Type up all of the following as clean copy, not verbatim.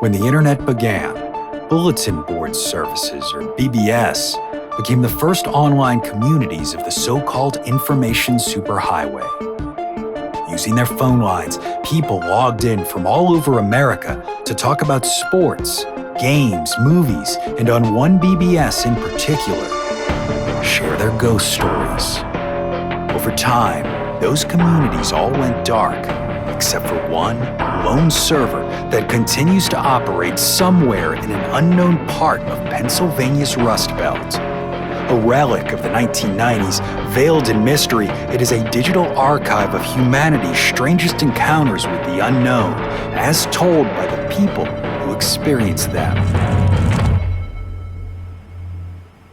When the internet began, bulletin board services, or BBS, became the first online communities of the so-called information superhighway. Using their phone lines, people logged in from all over America to talk about sports, games, movies, and on one BBS in particular, share their ghost stories. Over time, those communities all went dark, except for one lone server that continues to operate somewhere in an unknown part of Pennsylvania's Rust Belt. A relic of the 1990s, veiled in mystery, it is a digital archive of humanity's strangest encounters with the unknown, as told by the people who experienced them.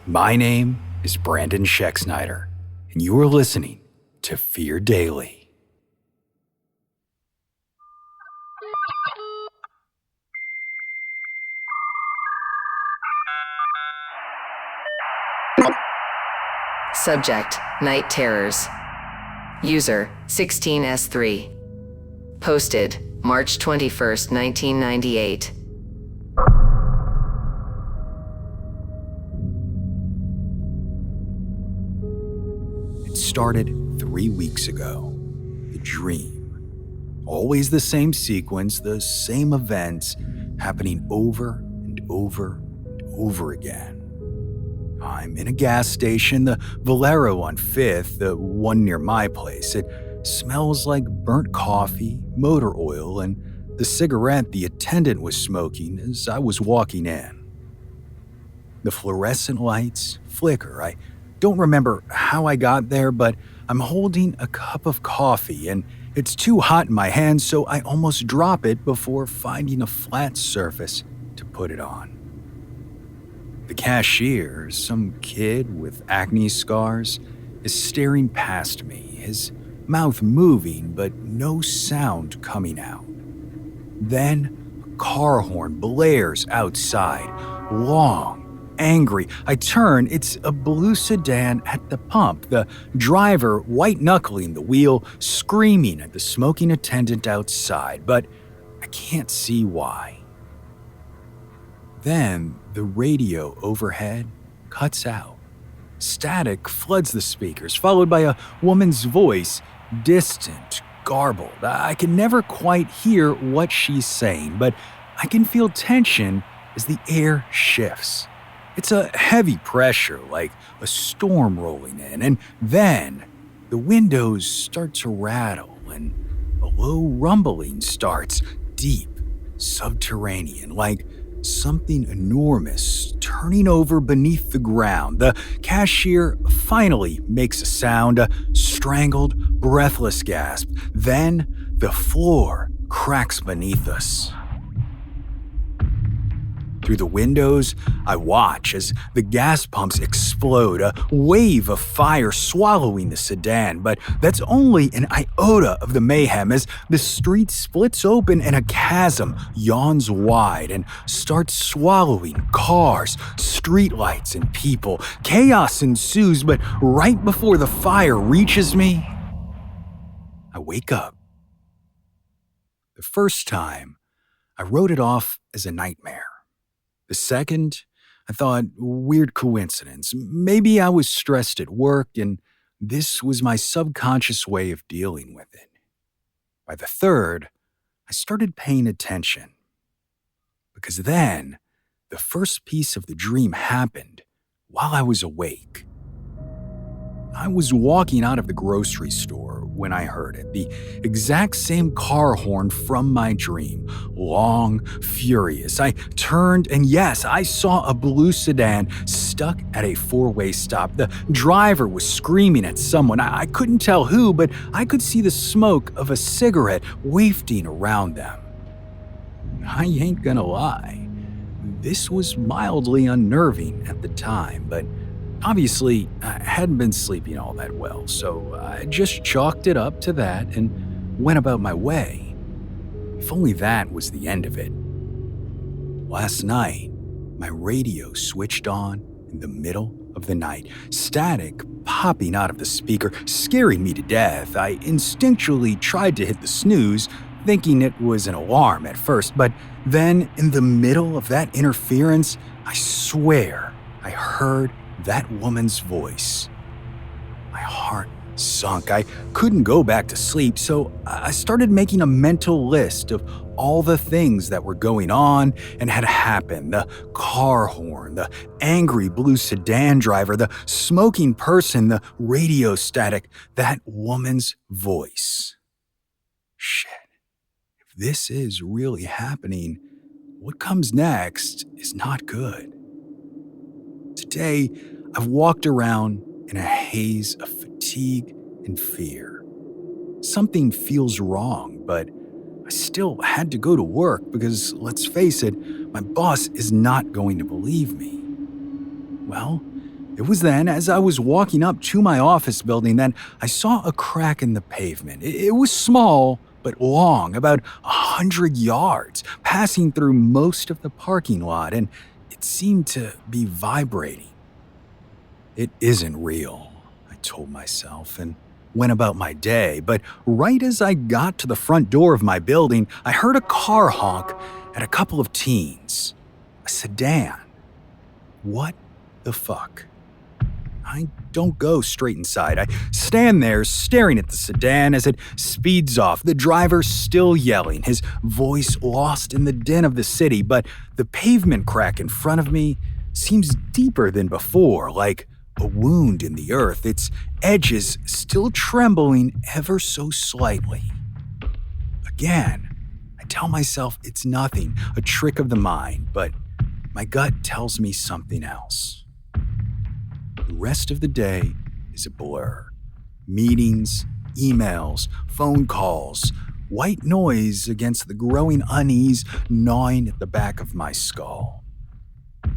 My name is Brandon Schexnayder, and you are listening to Fear Daily. Subject: Night Terrors. User: 16S3. Posted March 21st, 1998. It started 3 weeks ago. The dream. Always the same sequence, the same events happening over and over and over again. I'm in a gas station, the Valero on 5th, the one near my place. It smells like burnt coffee, motor oil, and the cigarette the attendant was smoking as I was walking in. The fluorescent lights flicker. I don't remember how I got there, but I'm holding a cup of coffee, and it's too hot in my hands, so I almost drop it before finding a flat surface to put it on. The cashier, some kid with acne scars, is staring past me, his mouth moving but no sound coming out. Then a car horn blares outside, long, angry. I turn, it's a blue sedan at the pump, the driver white-knuckling the wheel, screaming at the smoking attendant outside, but I can't see why. Then the radio overhead cuts out. Static floods the speakers, followed by a woman's voice, distant, garbled. I can never quite hear what she's saying, but I can feel tension as the air shifts. It's a heavy pressure, like a storm rolling in, and then the windows start to rattle, and a low rumbling starts, deep, subterranean, like something enormous turning over beneath the ground. The cashier finally makes a sound, a strangled, breathless gasp. Then the floor cracks beneath us. Through the windows, I watch as the gas pumps explode, a wave of fire swallowing the sedan, but that's only an iota of the mayhem as the street splits open and a chasm yawns wide and starts swallowing cars, streetlights, and people. Chaos ensues, but right before the fire reaches me, I wake up. The first time, I wrote it off as a nightmare. The second, I thought, weird coincidence. Maybe I was stressed at work and this was my subconscious way of dealing with it. By the third, I started paying attention. Because then, the first piece of the dream happened while I was awake. I was walking out of the grocery store when I heard it, the exact same car horn from my dream, long, furious. I turned and yes, I saw a blue sedan stuck at a four-way stop. The driver was screaming at someone. I couldn't tell who, but I could see the smoke of a cigarette wafting around them. I ain't gonna lie, this was mildly unnerving at the time, but obviously, I hadn't been sleeping all that well, so I just chalked it up to that and went about my way. If only that was the end of it. Last night, my radio switched on in the middle of the night, static popping out of the speaker, scaring me to death. I instinctually tried to hit the snooze, thinking it was an alarm at first, but then in the middle of that interference, I swear I heard that woman's voice. My heart sunk. I couldn't go back to sleep, so I started making a mental list of all the things that were going on and had happened. The car horn, the angry blue sedan driver, the smoking person, the radio static, that woman's voice. Shit. If this is really happening, what comes next is not good. Today, I've walked around in a haze of fatigue and fear. Something feels wrong, but I still had to go to work because, let's face it, my boss is not going to believe me. Well, it was then, as I was walking up to my office building, that I saw a crack in the pavement. It was small, but long, about 100 yards, passing through most of the parking lot, and it seemed to be vibrating. It isn't real, I told myself, and went about my day, but right as I got to the front door of my building, I heard a car honk at a couple of teens. A sedan. What the fuck? I don't go straight inside. I stand there staring at the sedan as it speeds off, the driver still yelling, his voice lost in the din of the city, but the pavement crack in front of me seems deeper than before, like a wound in the earth, its edges still trembling ever so slightly. Again, I tell myself it's nothing, a trick of the mind, but my gut tells me something else. The rest of the day is a blur. Meetings, emails, phone calls, white noise against the growing unease gnawing at the back of my skull.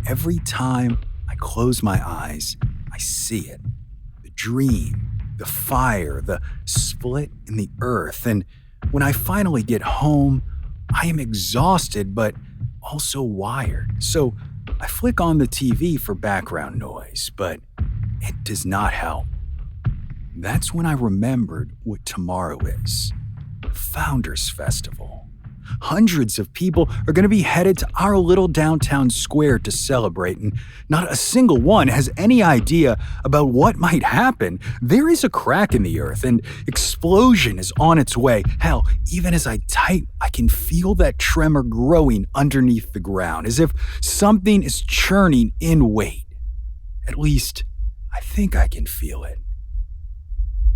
Every time I close my eyes, I see it. The dream, the fire, the split in the earth. And when I finally get home, I am exhausted but also wired. So I flick on the TV for background noise, but it does not help. That's when I remembered what tomorrow is. Founders Festival. Hundreds of people are going to be headed to our little downtown square to celebrate, and not a single one has any idea about what might happen. There is a crack in the earth, and explosion is on its way. Hell, even as I type, I can feel that tremor growing underneath the ground, as if something is churning in weight. At least, I think I can feel it.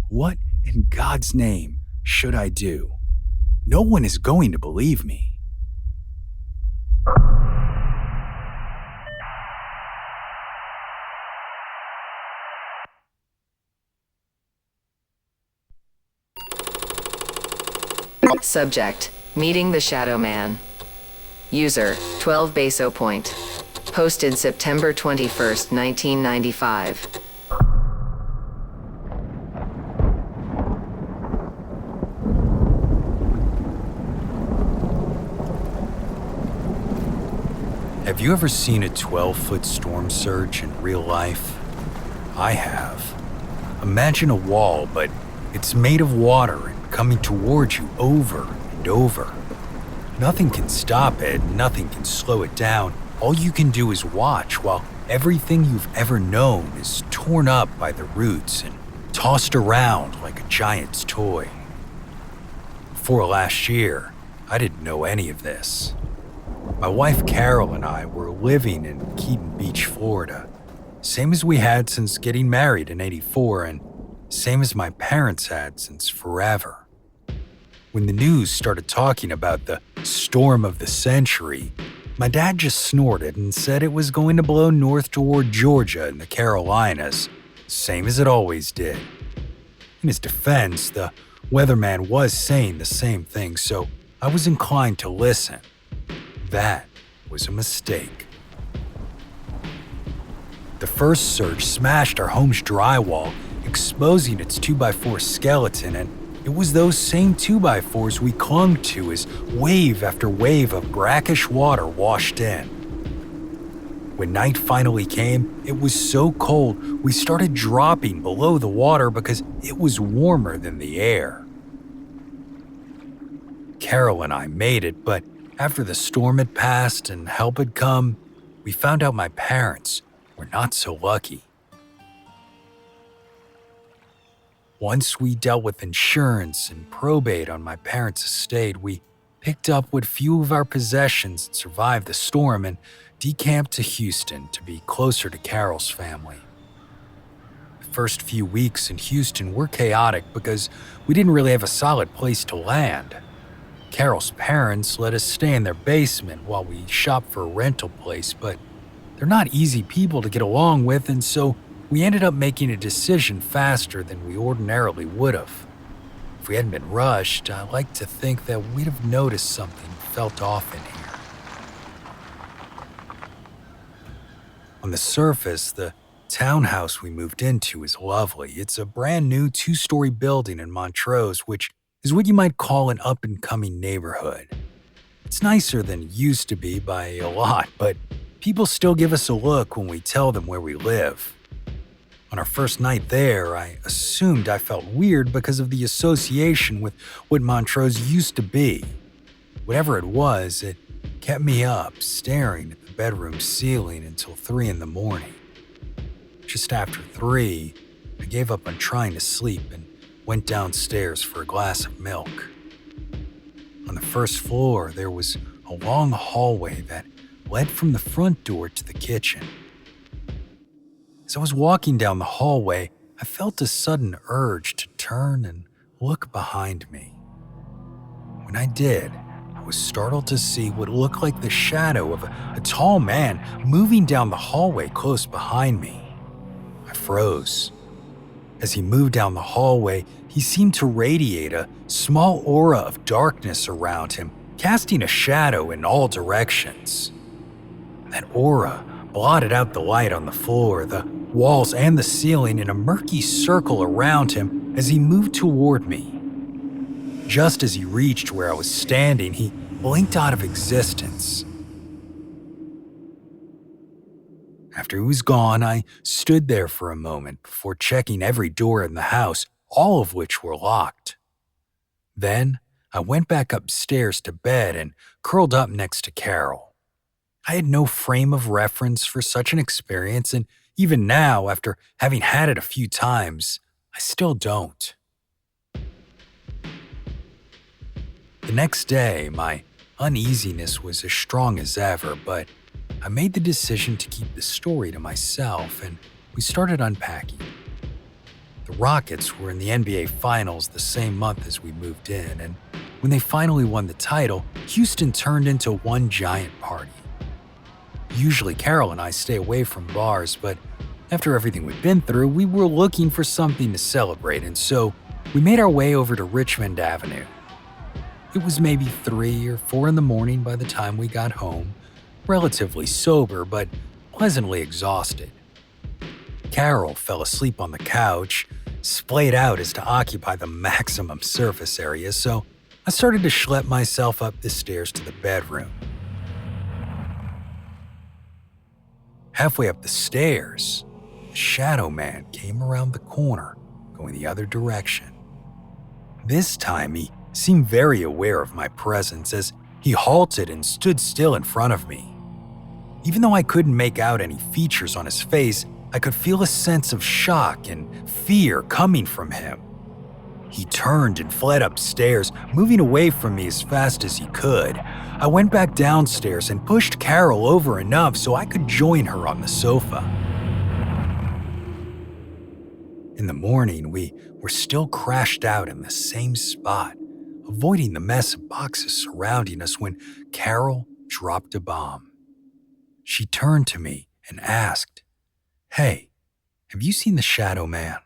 What in God's name should I do? No one is going to believe me. Subject: Meeting the Shadow Man. User: 12 Baso Point. Posted September 21st, 1995. Have you ever seen a 12-foot storm surge in real life? I have. Imagine a wall, but it's made of water and coming towards you over and over. Nothing can stop it, nothing can slow it down. All you can do is watch while everything you've ever known is torn up by the roots and tossed around like a giant's toy. Before last year, I didn't know any of this. My wife Carol and I were living in Keaton Beach, Florida. Same as we had since getting married in '84, and same as my parents had since forever. When the news started talking about the storm of the century, my dad just snorted and said it was going to blow north toward Georgia and the Carolinas, same as it always did. In his defense, the weatherman was saying the same thing, so I was inclined to listen. That was a mistake. The first surge smashed our home's drywall, exposing its 2x4 skeleton, and it was those same 2x4s we clung to as wave after wave of brackish water washed in. When night finally came, it was so cold we started dropping below the water because it was warmer than the air. Carol and I made it, but after the storm had passed and help had come, we found out my parents were not so lucky. Once we dealt with insurance and probate on my parents' estate, we picked up what few of our possessions had survived the storm and decamped to Houston to be closer to Carol's family. The first few weeks in Houston were chaotic because we didn't really have a solid place to land. Carol's parents let us stay in their basement while we shopped for a rental place, but they're not easy people to get along with, and so we ended up making a decision faster than we ordinarily would have. If we hadn't been rushed, I like to think that we'd have noticed something felt off in here. On the surface, the townhouse we moved into is lovely. It's a brand new 2-story building in Montrose, which is what you might call an up-and-coming neighborhood. It's nicer than it used to be by a lot, but people still give us a look when we tell them where we live. On our first night there, I assumed I felt weird because of the association with what Montrose used to be. Whatever it was, it kept me up, staring at the bedroom ceiling until 3 a.m. Just after 3, I gave up on trying to sleep and went downstairs for a glass of milk. On the first floor, there was a long hallway that led from the front door to the kitchen. As I was walking down the hallway, I felt a sudden urge to turn and look behind me. When I did, I was startled to see what looked like the shadow of a tall man moving down the hallway close behind me. I froze. As he moved down the hallway, he seemed to radiate a small aura of darkness around him, casting a shadow in all directions. That aura blotted out the light on the floor, the walls, and the ceiling in a murky circle around him as he moved toward me. Just as he reached where I was standing, he blinked out of existence. After he was gone, I stood there for a moment before checking every door in the house, all of which were locked. Then, I went back upstairs to bed and curled up next to Carol. I had no frame of reference for such an experience, and even now, after having had it a few times, I still don't. The next day, my uneasiness was as strong as ever, but I made the decision to keep the story to myself, and we started unpacking. The Rockets were in the NBA Finals the same month as we moved in, and when they finally won the title, Houston turned into one giant party. Usually Carol and I stay away from bars, but after everything we'd been through, we were looking for something to celebrate, and so we made our way over to Richmond Avenue. It was maybe 3 or 4 a.m. by the time we got home, relatively sober but pleasantly exhausted. Carol fell asleep on the couch, splayed out as to occupy the maximum surface area, so I started to schlep myself up the stairs to the bedroom. Halfway up the stairs, the shadow man came around the corner, going the other direction. This time he seemed very aware of my presence as he halted and stood still in front of me. Even though I couldn't make out any features on his face, I could feel a sense of shock and fear coming from him. He turned and fled upstairs, moving away from me as fast as he could. I went back downstairs and pushed Carol over enough so I could join her on the sofa. In the morning, we were still crashed out in the same spot, avoiding the mess of boxes surrounding us when Carol dropped a bomb. She turned to me and asked, "Hey, have you seen the shadow man?"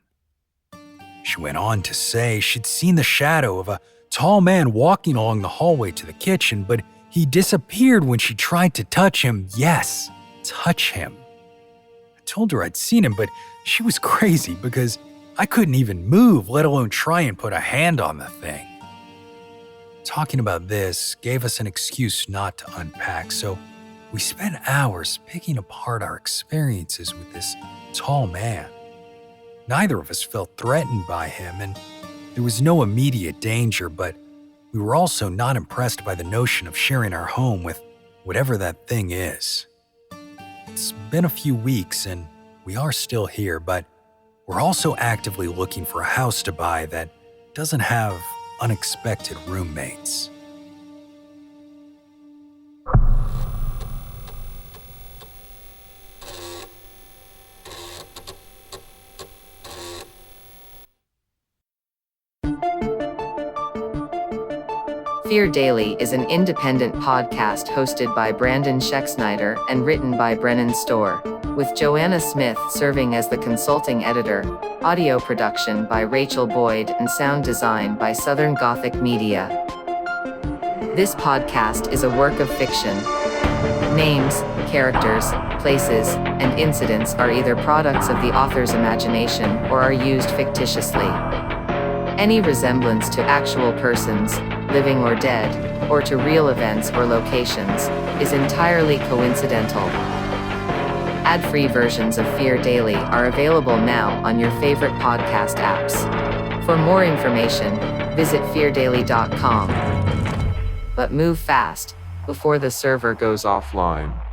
She went on to say she'd seen the shadow of a tall man walking along the hallway to the kitchen, but he disappeared when she tried to touch him. Yes, touch him. I told her I'd seen him, but she was crazy because I couldn't even move, let alone try and put a hand on the thing. Talking about this gave us an excuse not to unpack, so we spent hours picking apart our experiences with this tall man. Neither of us felt threatened by him, and there was no immediate danger, but we were also not impressed by the notion of sharing our home with whatever that thing is. It's been a few weeks and we are still here, but we're also actively looking for a house to buy that doesn't have unexpected roommates. Fear Daily is an independent podcast hosted by Brandon Schexnayder and written by Brennan Storr, with Joanna Smith serving as the consulting editor, audio production by Rachel Boyd, and sound design by Southern Gothic Media. This podcast is a work of fiction. Names, characters, places, and incidents are either products of the author's imagination or are used fictitiously. Any resemblance to actual persons, living or dead, or to real events or locations, is entirely coincidental. Ad-free versions of Fear Daily are available now on your favorite podcast apps. For more information, visit feardaily.com. But move fast, before the server goes offline.